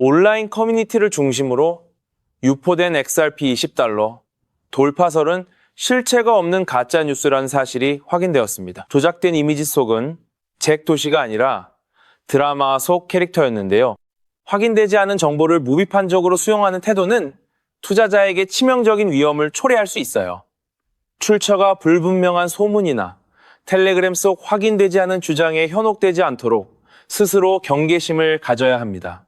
온라인 커뮤니티를 중심으로 유포된 XRP 20달러, 돌파설은 실체가 없는 가짜 뉴스라는 사실이 확인되었습니다. 조작된 이미지 속은 잭 도시가 아니라 드라마 속 캐릭터였는데요. 확인되지 않은 정보를 무비판적으로 수용하는 태도는 투자자에게 치명적인 위험을 초래할 수 있어요. 출처가 불분명한 소문이나 텔레그램 속 확인되지 않은 주장에 현혹되지 않도록 스스로 경계심을 가져야 합니다.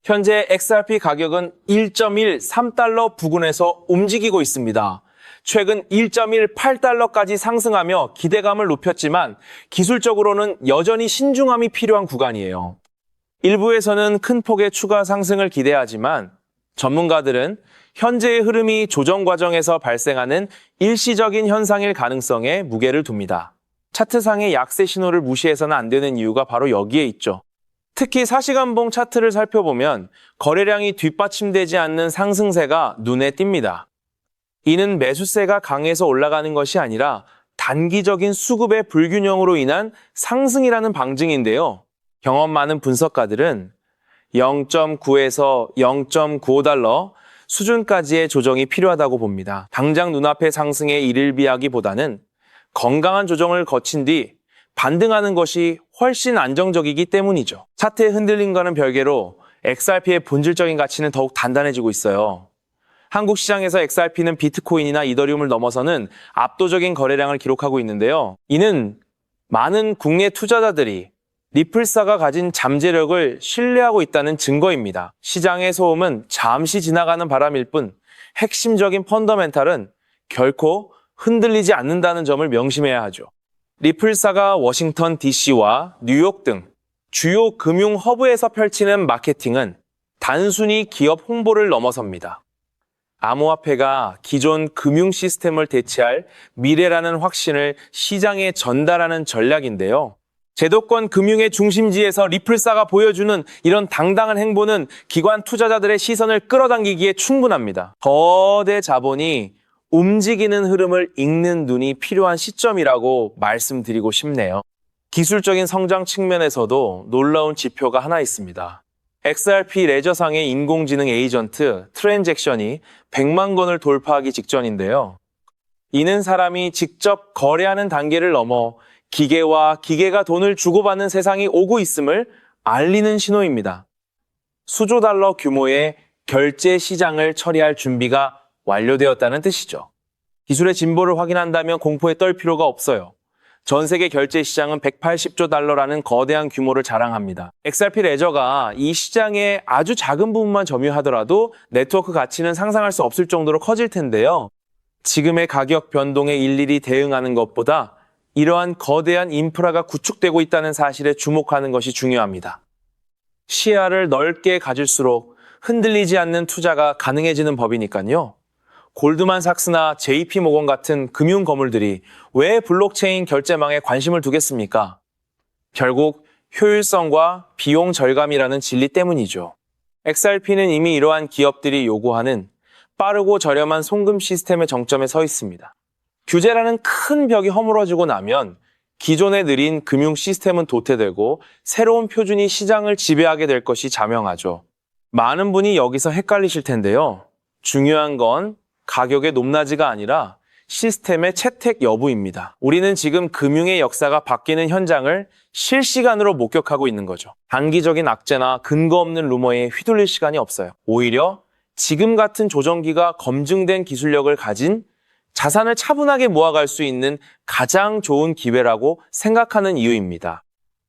현재 XRP 가격은 1.13달러 부근에서 움직이고 있습니다. 최근 1.18달러까지 상승하며 기대감을 높였지만 기술적으로는 여전히 신중함이 필요한 구간이에요. 일부에서는 큰 폭의 추가 상승을 기대하지만 전문가들은 현재의 흐름이 조정 과정에서 발생하는 일시적인 현상일 가능성에 무게를 둡니다. 차트상의 약세 신호를 무시해서는 안 되는 이유가 바로 여기에 있죠. 특히 4시간봉 차트를 살펴보면 거래량이 뒷받침되지 않는 상승세가 눈에 띕니다. 이는 매수세가 강해서 올라가는 것이 아니라 단기적인 수급의 불균형으로 인한 상승이라는 방증인데요. 경험 많은 분석가들은 0.9에서 0.95달러 수준까지의 조정이 필요하다고 봅니다. 당장 눈앞의 상승에 이를 비하기보다는 건강한 조정을 거친 뒤 반등하는 것이 훨씬 안정적이기 때문이죠. 차트의 흔들림과는 별개로 XRP의 본질적인 가치는 더욱 단단해지고 있어요. 한국 시장에서 XRP는 비트코인이나 이더리움을 넘어서는 압도적인 거래량을 기록하고 있는데요. 이는 많은 국내 투자자들이 리플사가 가진 잠재력을 신뢰하고 있다는 증거입니다. 시장의 소음은 잠시 지나가는 바람일 뿐 핵심적인 펀더멘탈은 결코 흔들리지 않는다는 점을 명심해야 하죠. 리플사가 워싱턴 DC와 뉴욕 등 주요 금융 허브에서 펼치는 마케팅은 단순히 기업 홍보를 넘어섭니다. 암호화폐가 기존 금융 시스템을 대체할 미래라는 확신을 시장에 전달하는 전략인데요. 제도권 금융의 중심지에서 리플사가 보여주는 이런 당당한 행보는 기관 투자자들의 시선을 끌어당기기에 충분합니다. 거대 자본이 움직이는 흐름을 읽는 눈이 필요한 시점이라고 말씀드리고 싶네요. 기술적인 성장 측면에서도 놀라운 지표가 하나 있습니다. XRP 레저상의 인공지능 에이전트 트랜잭션이 100만 건을 돌파하기 직전인데요. 이는 사람이 직접 거래하는 단계를 넘어 기계와 기계가 돈을 주고받는 세상이 오고 있음을 알리는 신호입니다. 수조 달러 규모의 결제 시장을 처리할 준비가 완료되었다는 뜻이죠. 기술의 진보를 확인한다면 공포에 떨 필요가 없어요. 전 세계 결제 시장은 180조 달러라는 거대한 규모를 자랑합니다. XRP 레저가 이 시장의 아주 작은 부분만 점유하더라도 네트워크 가치는 상상할 수 없을 정도로 커질 텐데요. 지금의 가격 변동에 일일이 대응하는 것보다 이러한 거대한 인프라가 구축되고 있다는 사실에 주목하는 것이 중요합니다. 시야를 넓게 가질수록 흔들리지 않는 투자가 가능해지는 법이니까요. 골드만삭스나 JP모건 같은 금융 거물들이 왜 블록체인 결제망에 관심을 두겠습니까? 결국 효율성과 비용 절감이라는 진리 때문이죠. XRP는 이미 이러한 기업들이 요구하는 빠르고 저렴한 송금 시스템의 정점에 서 있습니다. 규제라는 큰 벽이 허물어지고 나면 기존의 느린 금융 시스템은 도태되고 새로운 표준이 시장을 지배하게 될 것이 자명하죠. 많은 분이 여기서 헷갈리실 텐데요. 중요한 건 가격의 높낮이가 아니라 시스템의 채택 여부입니다. 우리는 지금 금융의 역사가 바뀌는 현장을 실시간으로 목격하고 있는 거죠. 단기적인 악재나 근거 없는 루머에 휘둘릴 시간이 없어요. 오히려 지금 같은 조정기가 검증된 기술력을 가진 자산을 차분하게 모아갈 수 있는 가장 좋은 기회라고 생각하는 이유입니다.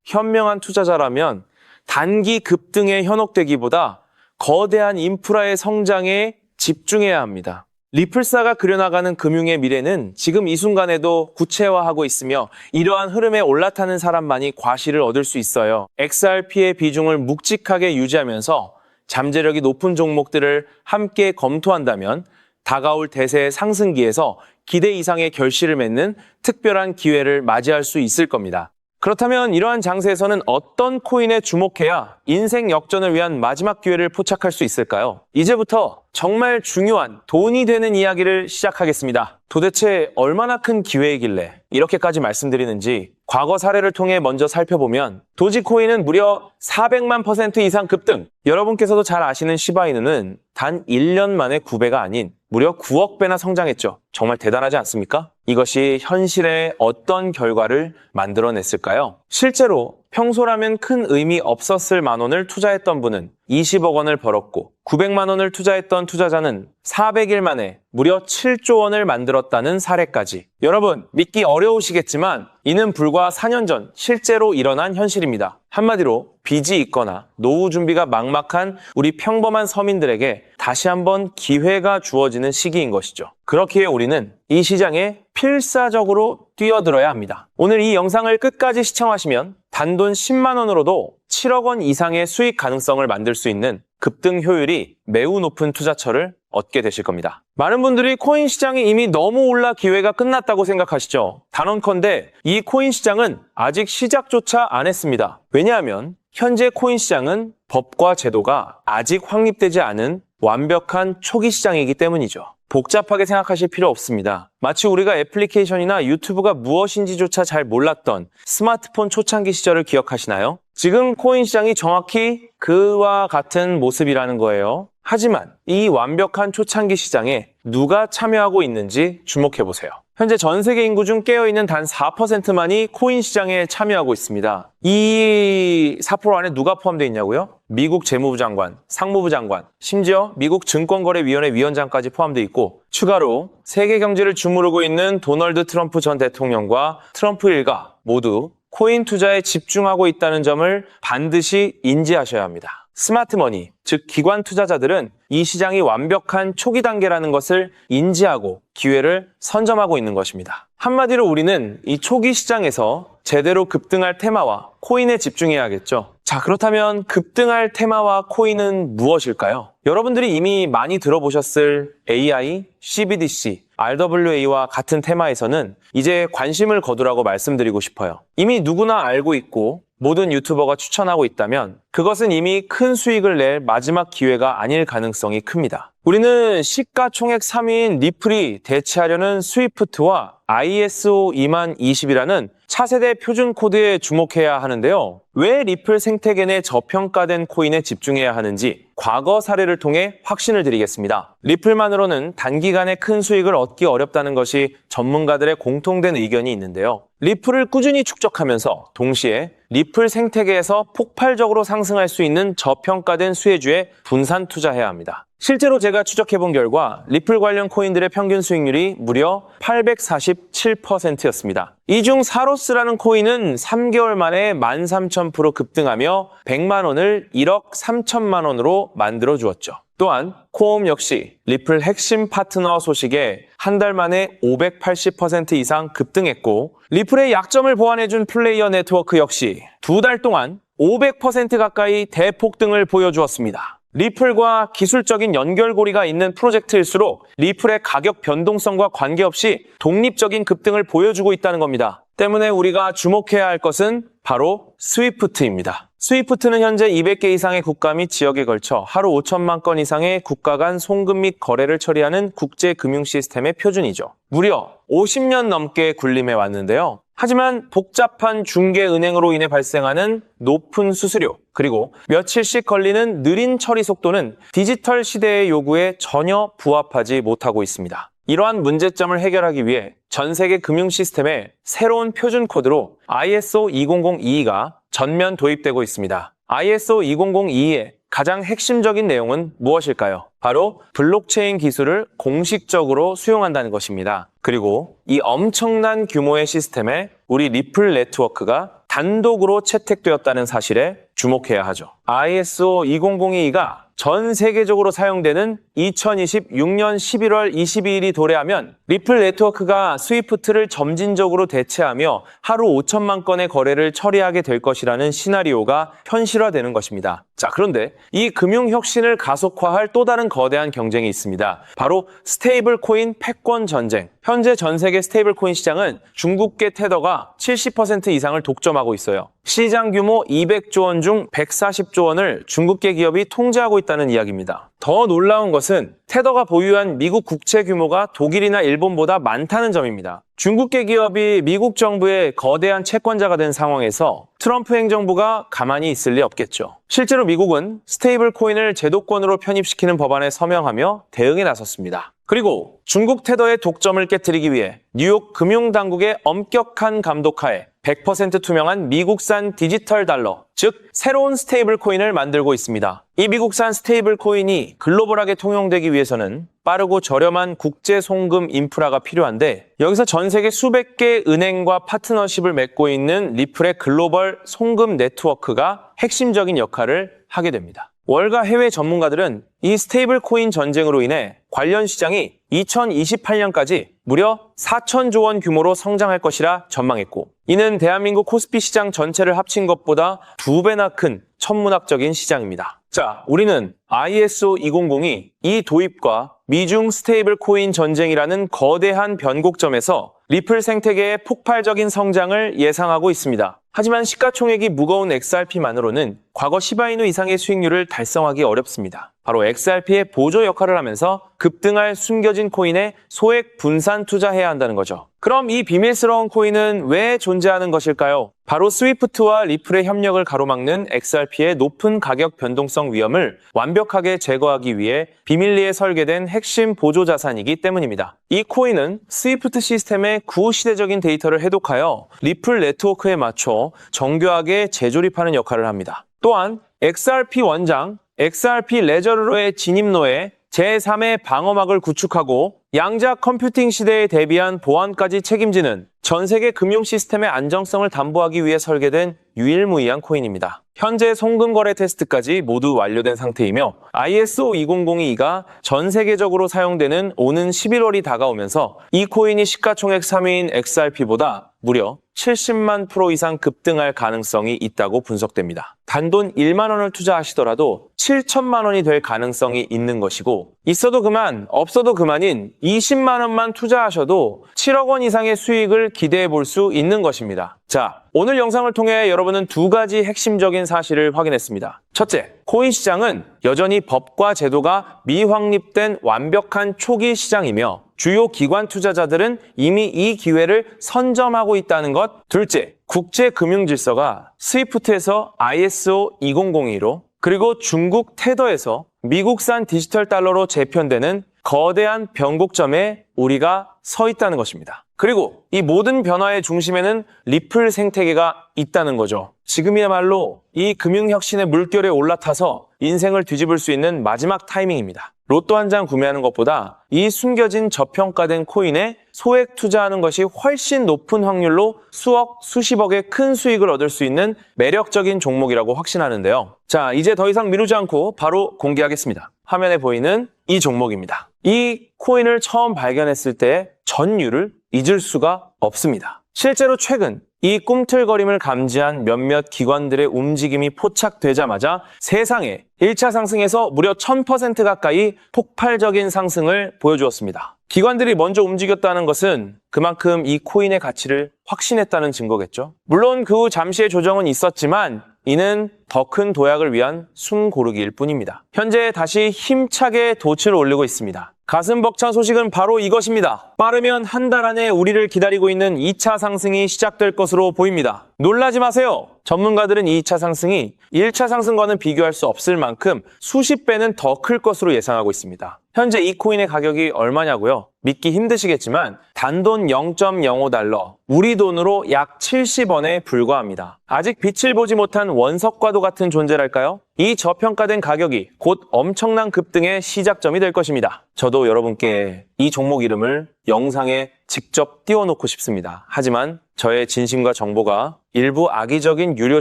현명한 투자자라면 단기 급등에 현혹되기보다 거대한 인프라의 성장에 집중해야 합니다. 리플사가 그려나가는 금융의 미래는 지금 이 순간에도 구체화하고 있으며 이러한 흐름에 올라타는 사람만이 과실을 얻을 수 있어요. XRP의 비중을 묵직하게 유지하면서 잠재력이 높은 종목들을 함께 검토한다면 다가올 대세의 상승기에서 기대 이상의 결실을 맺는 특별한 기회를 맞이할 수 있을 겁니다. 그렇다면 이러한 장세에서는 어떤 코인에 주목해야 인생 역전을 위한 마지막 기회를 포착할 수 있을까요? 이제부터 정말 중요한 돈이 되는 이야기를 시작하겠습니다. 도대체 얼마나 큰 기회이길래 이렇게까지 말씀드리는지 과거 사례를 통해 먼저 살펴보면 도지코인은 무려 400만 % 이상 급등. 여러분께서도 잘 아시는 시바이누는 단 1년 만에 9배가 아닌 무려 9억 배나 성장했죠. 정말 대단하지 않습니까? 이것이 현실에 어떤 결과를 만들어냈을까요? 실제로 평소라면 큰 의미 없었을 만 원을 투자했던 분은 20억 원을 벌었고 900만 원을 투자했던 투자자는 400일 만에 무려 7조 원을 만들었다는 사례까지. 여러분, 믿기 어려우시겠지만 이는 불과 4년 전 실제로 일어난 현실입니다. 한마디로 빚이 있거나 노후 준비가 막막한 우리 평범한 서민들에게 다시 한번 기회가 주어지는 시기인 것이죠. 그렇기에 우리는 이 시장에 필사적으로 뛰어들어야 합니다. 오늘 이 영상을 끝까지 시청하시면 단돈 10만 원으로도 7억 원 이상의 수익 가능성을 만들 수 있는 급등 효율이 매우 높은 투자처를 얻게 되실 겁니다. 많은 분들이 코인 시장이 이미 너무 올라 기회가 끝났다고 생각하시죠? 단언컨대 이 코인 시장은 아직 시작조차 안 했습니다. 왜냐하면 현재 코인 시장은 법과 제도가 아직 확립되지 않은 완벽한 초기 시장이기 때문이죠. 복잡하게 생각하실 필요 없습니다. 마치 우리가 애플리케이션이나 유튜브가 무엇인지조차 잘 몰랐던 스마트폰 초창기 시절을 기억하시나요? 지금 코인 시장이 정확히 그와 같은 모습이라는 거예요. 하지만 이 완벽한 초창기 시장에 누가 참여하고 있는지 주목해보세요. 현재 전 세계 인구 중 깨어있는 단 4%만이 코인 시장에 참여하고 있습니다. 이 4% 안에 누가 포함되어 있냐고요? 미국 재무부 장관, 상무부 장관, 심지어 미국 증권거래위원회 위원장까지 포함되어 있고 추가로 세계 경제를 주무르고 있는 도널드 트럼프 전 대통령과 트럼프 일가 모두 코인 투자에 집중하고 있다는 점을 반드시 인지하셔야 합니다. 스마트머니, 즉 기관 투자자들은 이 시장이 완벽한 초기 단계라는 것을 인지하고 기회를 선점하고 있는 것입니다. 한마디로 우리는 이 초기 시장에서 제대로 급등할 테마와 코인에 집중해야겠죠. 자, 그렇다면 급등할 테마와 코인은 무엇일까요? 여러분들이 이미 많이 들어보셨을 AI, CBDC, RWA와 같은 테마에서는 이제 관심을 거두라고 말씀드리고 싶어요. 이미 누구나 알고 있고 모든 유튜버가 추천하고 있다면 그것은 이미 큰 수익을 낼 마지막 기회가 아닐 가능성이 큽니다. 우리는 시가총액 3위인 리플이 대체하려는 스위프트와 ISO 20020이라는 차세대 표준 코드에 주목해야 하는데요. 왜 리플 생태계 내 저평가된 코인에 집중해야 하는지 과거 사례를 통해 확신을 드리겠습니다. 리플만으로는 단기간에 큰 수익을 얻기 어렵다는 것이 전문가들의 공통된 의견이 있는데요. 리플을 꾸준히 축적하면서 동시에 리플 생태계에서 폭발적으로 상승할 수 있는 저평가된 수혜주에 분산 투자해야 합니다. 실제로 제가 추적해본 결과 리플 관련 코인들의 평균 수익률이 무려 847%였습니다. 이 중 사로스라는 코인은 3개월 만에 13,000% 급등하며 100만 원을 1억 3천만 원으로 만들어 주었죠. 또한 코옴 역시 리플 핵심 파트너 소식에 한 달 만에 580% 이상 급등했고 리플의 약점을 보완해준 플레이어 네트워크 역시 두 달 동안 500% 가까이 대폭등을 보여주었습니다. 리플과 기술적인 연결고리가 있는 프로젝트일수록 리플의 가격 변동성과 관계없이 독립적인 급등을 보여주고 있다는 겁니다. 때문에 우리가 주목해야 할 것은 바로 스위프트입니다. 스위프트는 현재 200개 이상의 국가 및 지역에 걸쳐 하루 5천만 건 이상의 국가 간 송금 및 거래를 처리하는 국제 금융 시스템의 표준이죠. 무려 50년 넘게 군림해 왔는데요. 하지만 복잡한 중개은행으로 인해 발생하는 높은 수수료, 그리고 며칠씩 걸리는 느린 처리 속도는 디지털 시대의 요구에 전혀 부합하지 못하고 있습니다. 이러한 문제점을 해결하기 위해 전 세계 금융 시스템에 새로운 표준 코드로 ISO 20022가 전면 도입되고 있습니다. ISO 20022의 가장 핵심적인 내용은 무엇일까요? 바로 블록체인 기술을 공식적으로 수용한다는 것입니다. 그리고 이 엄청난 규모의 시스템에 우리 리플 네트워크가 단독으로 채택되었다는 사실에 주목해야 하죠. ISO 20022가 전 세계적으로 사용되는 2026년 11월 22일이 도래하면 리플 네트워크가 스위프트를 점진적으로 대체하며 하루 5천만 건의 거래를 처리하게 될 것이라는 시나리오가 현실화되는 것입니다. 자, 그런데 이 금융 혁신을 가속화할 또 다른 거대한 경쟁이 있습니다. 바로 스테이블 코인 패권 전쟁. 현재 전 세계 스테이블 코인 시장은 중국계 테더가 70% 이상을 독점하고 있어요. 시장 규모 200조 원 중 140조 원을 중국계 기업이 통제하고 있다는 이야기입니다. 더 놀라운 것은 테더가 보유한 미국 국채 규모가 독일이나 일본보다 많다는 점입니다. 중국계 기업이 미국 정부의 거대한 채권자가 된 상황에서 트럼프 행정부가 가만히 있을 리 없겠죠. 실제로 미국은 스테이블 코인을 제도권으로 편입시키는 법안에 서명하며 대응에 나섰습니다. 그리고 중국 테더의 독점을 깨뜨리기 위해 뉴욕 금융당국의 엄격한 감독하에 100% 투명한 미국산 디지털 달러, 즉 새로운 스테이블 코인을 만들고 있습니다. 이 미국산 스테이블 코인이 글로벌하게 통용되기 위해서는 빠르고 저렴한 국제 송금 인프라가 필요한데, 여기서 전 세계 수백 개 은행과 파트너십을 맺고 있는 리플의 글로벌 송금 네트워크가 핵심적인 역할을 하게 됩니다. 월가 해외 전문가들은 이 스테이블 코인 전쟁으로 인해 관련 시장이 2028년까지 무려 4천조 원 규모로 성장할 것이라 전망했고, 이는 대한민국 코스피 시장 전체를 합친 것보다 2배나 큰 천문학적인 시장입니다. 자, 우리는 ISO 200이 이 도입과 미중 스테이블 코인 전쟁이라는 거대한 변곡점에서 리플 생태계의 폭발적인 성장을 예상하고 있습니다. 하지만 시가총액이 무거운 XRP만으로는 과거 시바이누 이상의 수익률을 달성하기 어렵습니다. 바로 XRP의 보조 역할을 하면서 급등할 숨겨진 코인에 소액 분산 투자해야 한다는 거죠. 그럼 이 비밀스러운 코인은 왜 존재하는 것일까요? 바로 스위프트와 리플의 협력을 가로막는 XRP의 높은 가격 변동성 위험을 완벽하게 제거하기 위해 비밀리에 설계된 핵심 보조 자산이기 때문입니다. 이 코인은 스위프트 시스템의 구시대적인 데이터를 해독하여 리플 네트워크에 맞춰 정교하게 재조립하는 역할을 합니다. 또한 XRP 원장, XRP 레저러의 진입로에 제3의 방어막을 구축하고 양자 컴퓨팅 시대에 대비한 보안까지 책임지는 전 세계 금융 시스템의 안정성을 담보하기 위해 설계된 유일무이한 코인입니다. 현재 송금 거래 테스트까지 모두 완료된 상태이며 ISO 20022가 전 세계적으로 사용되는 오는 11월이 다가오면서 이 코인이 시가총액 3위인 XRP보다 무려 70만 프로 이상 급등할 가능성이 있다고 분석됩니다. 단돈 1만 원을 투자하시더라도 7천만 원이 될 가능성이 있는 것이고, 있어도 그만, 없어도 그만인 20만 원만 투자하셔도 7억 원 이상의 수익을 기대해 볼 수 있는 것입니다. 자, 오늘 영상을 통해 여러분은 두 가지 핵심적인 사실을 확인했습니다. 첫째, 코인 시장은 여전히 법과 제도가 미확립된 완벽한 초기 시장이며 주요 기관 투자자들은 이미 이 기회를 선점하고 있다는 것. 둘째, 국제 금융 질서가 스위프트에서 ISO 2002로 그리고 중국 테더에서 미국산 디지털 달러로 재편되는 거대한 변곡점에 우리가 서 있다는 것입니다. 그리고 이 모든 변화의 중심에는 리플 생태계가 있다는 거죠. 지금이야말로 이 금융혁신의 물결에 올라타서 인생을 뒤집을 수 있는 마지막 타이밍입니다. 로또 한 장 구매하는 것보다 이 숨겨진 저평가된 코인에 소액 투자하는 것이 훨씬 높은 확률로 수억, 수십억의 큰 수익을 얻을 수 있는 매력적인 종목이라고 확신하는데요. 자, 이제 더 이상 미루지 않고 바로 공개하겠습니다. 화면에 보이는 이 종목입니다. 이 코인을 처음 발견했을 때 전율을 잊을 수가 없습니다. 실제로 최근 이 꿈틀거림을 감지한 몇몇 기관들의 움직임이 포착되자마자 세상에 1차 상승에서 무려 1000% 가까이 폭발적인 상승을 보여주었습니다. 기관들이 먼저 움직였다는 것은 그만큼 이 코인의 가치를 확신했다는 증거겠죠. 물론 그 후 잠시의 조정은 있었지만 이는 더 큰 도약을 위한 숨고르기일 뿐입니다. 현재 다시 힘차게 돛을 올리고 있습니다. 가슴 벅찬 소식은 바로 이것입니다. 빠르면 한 달 안에 우리를 기다리고 있는 2차 상승이 시작될 것으로 보입니다. 놀라지 마세요. 전문가들은 2차 상승이 1차 상승과는 비교할 수 없을 만큼 수십 배는 더 클 것으로 예상하고 있습니다. 현재 이 코인의 가격이 얼마냐고요? 믿기 힘드시겠지만 단돈 0.05달러, 우리 돈으로 약 70원에 불과합니다. 아직 빛을 보지 못한 원석과도 같은 존재랄까요? 이 저평가된 가격이 곧 엄청난 급등의 시작점이 될 것입니다. 저도 여러분께 이 종목 이름을 영상에 직접 띄워놓고 싶습니다. 하지만 저의 진심과 정보가 일부 악의적인 유료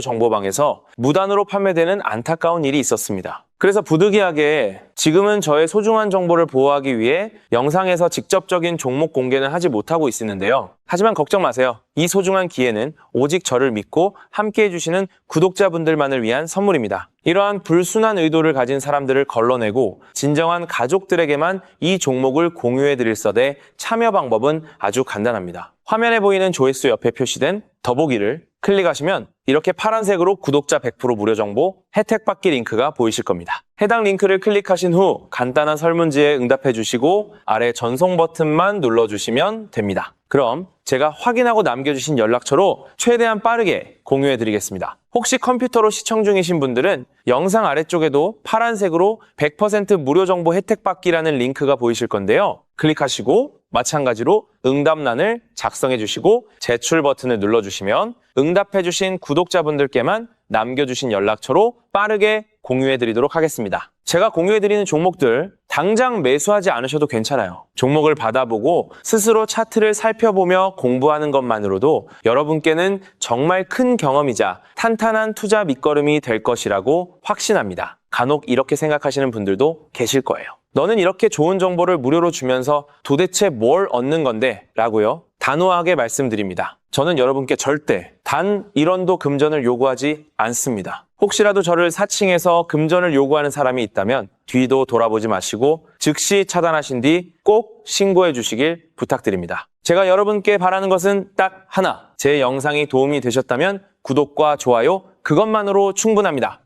정보방에서 무단으로 판매되는 안타까운 일이 있었습니다. 그래서 부득이하게 지금은 저의 소중한 정보를 보호하기 위해 영상에서 직접적인 종목 공개는 하지 못하고 있었는데요. 하지만 걱정 마세요. 이 소중한 기회는 오직 저를 믿고 함께 해주시는 구독자분들만을 위한 선물입니다. 이러한 불순한 의도를 가진 사람들을 걸러내고 진정한 가족들에게만 이 종목을 공유해드릴 서대 참여 방법은 아주 간단합니다. 화면에 보이는 조회수 옆에 표시된 더보기를 클릭하시면 이렇게 파란색으로 구독자 100% 무료 정보 혜택 받기 링크가 보이실 겁니다. 해당 링크를 클릭하신 후 간단한 설문지에 응답해 주시고 아래 전송 버튼만 눌러주시면 됩니다. 그럼 제가 확인하고 남겨주신 연락처로 최대한 빠르게 공유해 드리겠습니다. 혹시 컴퓨터로 시청 중이신 분들은 영상 아래쪽에도 파란색으로 100% 무료 정보 혜택 받기라는 링크가 보이실 건데요. 클릭하시고 마찬가지로 응답란을 작성해 주시고 제출 버튼을 눌러주시면 응답해 주신 구독자분들께만 남겨주신 연락처로 빠르게 공유해 드리도록 하겠습니다. 제가 공유해 드리는 종목들 당장 매수하지 않으셔도 괜찮아요. 종목을 받아보고 스스로 차트를 살펴보며 공부하는 것만으로도 여러분께는 정말 큰 경험이자 탄탄한 투자 밑거름이 될 것이라고 확신합니다. 간혹 이렇게 생각하시는 분들도 계실 거예요. 너는 이렇게 좋은 정보를 무료로 주면서 도대체 뭘 얻는 건데? 라고요. 단호하게 말씀드립니다. 저는 여러분께 절대 단 1원도 금전을 요구하지 않습니다. 혹시라도 저를 사칭해서 금전을 요구하는 사람이 있다면 뒤도 돌아보지 마시고 즉시 차단하신 뒤 꼭 신고해 주시길 부탁드립니다. 제가 여러분께 바라는 것은 딱 하나. 제 영상이 도움이 되셨다면 구독과 좋아요 그것만으로 충분합니다.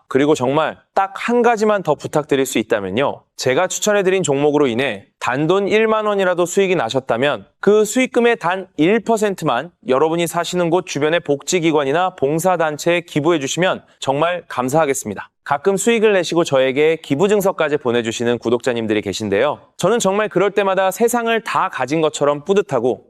그리고 정말 딱 한 가지만 더 부탁드릴 수 있다면요. 제가 추천해드린 종목으로 인해 단돈 1만 원이라도 수익이 나셨다면 그 수익금의 단 1%만 여러분이 사시는 곳 주변의 복지기관이나 봉사단체에 기부해 주시면 정말 감사하겠습니다. 가끔 수익을 내시고 저에게 기부증서까지 보내주시는 구독자님들이 계신데요. 저는 정말 그럴 때마다 세상을 다 가진 것처럼 뿌듯하고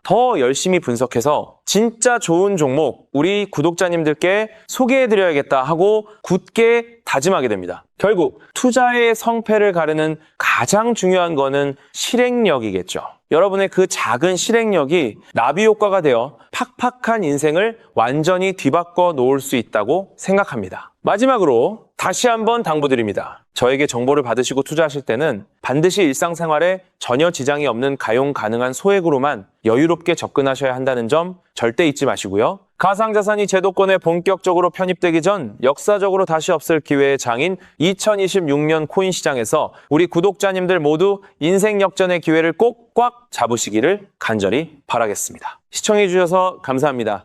더 열심히 분석해서 진짜 좋은 종목 우리 구독자님들께 소개해드려야겠다 하고 굳게 다짐하게 됩니다. 결국 투자의 성패를 가르는 가장 중요한 거는 실행력이겠죠. 여러분의 그 작은 실행력이 나비 효과가 되어 팍팍한 인생을 완전히 뒤바꿔 놓을 수 있다고 생각합니다. 마지막으로 다시 한번 당부드립니다. 저에게 정보를 받으시고 투자하실 때는 반드시 일상생활에 전혀 지장이 없는 가용 가능한 소액으로만 여유롭게 접근하셔야 한다는 점 절대 잊지 마시고요. 가상자산이 제도권에 본격적으로 편입되기 전 역사적으로 다시 없을 기회의 장인 2026년 코인 시장에서 우리 구독자님들 모두 인생 역전의 기회를 꼭 꽉 잡으시기를 간절히 바라겠습니다. 시청해주셔서 감사합니다.